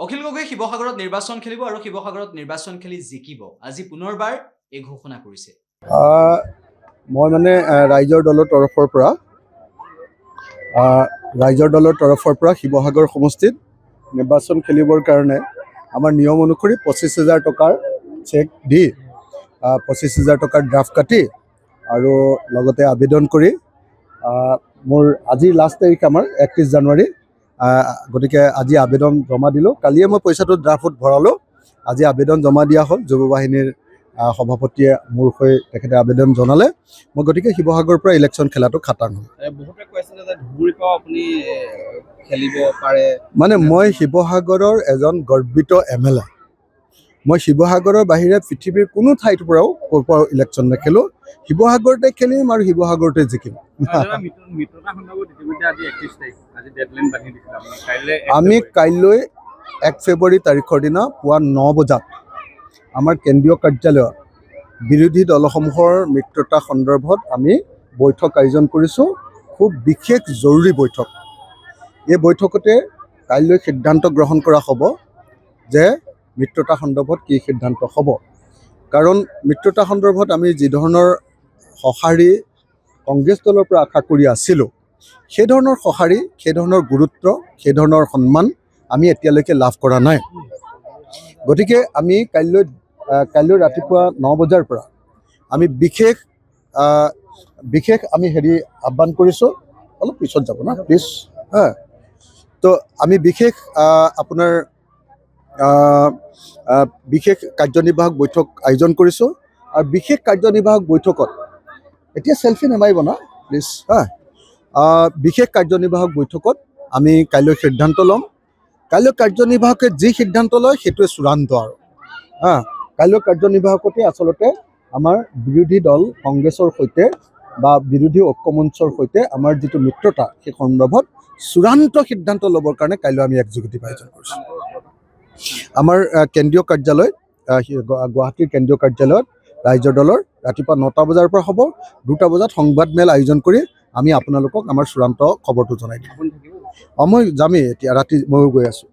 অখিল গগৈ শিৱসাগৰত নিৰ্বাচন খেলিব আৰু শিৱসাগৰত নিৰ্বাচন খেলি জিকিব। আজি পুনৰবাৰ এই ঘোষণা কৰিছে। মই মানে ৰাইজৰ দলৰ তৰফৰ পৰা শিৱসাগৰ সমষ্টিত নিৰ্বাচন খেলিবৰ কাৰণে আমাৰ নিয়ম অনুসৰি 25,000 টকাৰ চেক দি 25,000 টকাৰ ড্ৰাফট কাটি আৰু লগতে আবেদন কৰি মোৰ আজি লাষ্ট তাৰিখ আমাৰ 31 জানুৱাৰী। গতিকে আজি আবেদন জমা দিলোঁ। কালিয়ে মই পইচাটো ড্ৰাফটত ভৰালোঁ। আজি আবেদন জমা দিয়া হ'ল। যুৱ বাহিনীৰ সভাপতিয়ে মোৰ হৈ তেখেতে আবেদন জনালে। মই গতিকে শিৱসাগৰৰ পৰা ইলেকশ্যন খেলাটো খাটাং হ'ল। বহুতে কৈছে যে ধুবুৰীৰ পৰা আপুনি খেলিব পাৰে। মানে মই শিৱসাগৰৰ এজন গৰ্বিত MLA। মই শিৱসাগৰৰ বাহিৰে পৃথিৱীৰ কোনো ঠাইৰ পৰাও ক'ৰ পৰাও ইলেকশ্যন নেখেলোঁ। শিৱসাগৰতে খেলিম আৰু শিৱসাগৰতে জিকিম। আমি কাইলৈ 1 ফেব্ৰুৱাৰী তাৰিখৰ দিনা পুৱা 9 বজাত আমাৰ কেন্দ্ৰীয় কাৰ্যালয়ত বিৰোধী দলসমূহৰ মিত্ৰতা সন্দৰ্ভত আমি বৈঠক আয়োজন কৰিছোঁ। খুব বিশেষ জৰুৰী বৈঠক। এই বৈঠকতে কাইলৈ সিদ্ধান্ত গ্ৰহণ কৰা হ'ব যে মিত্ৰতা সন্দৰ্ভত কি সিদ্ধান্ত হ'ব। কাৰণ মিত্ৰতা সন্দৰ্ভত আমি যি ধৰণৰ সঁহাৰি কংগ্ৰেছ দলৰ পৰা আশা কৰি আছিলোঁ, সেই ধৰণৰ সঁহাৰি, সেই ধৰণৰ গুৰুত্ব, সেই ধৰণৰ সন্মান আমি এতিয়ালৈকে লাভ কৰা নাই। গতিকে আমি কাইলৈ ৰাতিপুৱা 9 বজাৰ পৰা আমি বিশেষ আমি আহ্বান কৰিছোঁ। অলপ পিছত যাব না প্লিজ। তো আমি বিশেষ আপোনাৰ বিশেষ কাৰ্যনিৰ্বাহক বৈঠক আয়োজন কৰিছোঁ। আৰু বিশেষ কাৰ্যনিৰ্বাহক বৈঠকত এতিয়া চেলফি নামাৰিব না প্লিজ। বিশেষ কাৰ্যনিৰ্বাহক বৈঠকত আমি কাইলৈ সিদ্ধান্ত ল'ম। কাইলৈ কাৰ্যনিৰ্বাহকে যি সিদ্ধান্ত লয় সেইটোৱে চূড়ান্ত আৰু কাইলৈ কাৰ্যনিৰ্বাহকতে আচলতে আমাৰ বিৰোধী দল কংগ্ৰেছৰ সৈতে বা বিৰোধী ঐক্যমঞ্চৰ সৈতে আমাৰ যিটো মিত্ৰতা সেই সন্দৰ্ভত চূড়ান্ত সিদ্ধান্ত ল'বৰ কাৰণে কাইলৈ আমি এক্সিকিউটিভ আয়োজন কৰিছোঁ। আমাৰ কেন্দ্ৰীয় কাৰ্যালয় গুৱাহাটীৰ কেন্দ্ৰীয় কাৰ্যালয়ত ৰাইজৰ দলৰ ৰাতিপুৱা 9টা বজাৰ পৰা হ'ব। 2টা বজাত সংবাদমেল আয়োজন কৰি আমি আপোনালোকক আমাৰ চূড়ান্ত খবৰটো জনাই দিম। মই যামেই এতিয়া ৰাতি, ময়ো গৈ আছোঁ।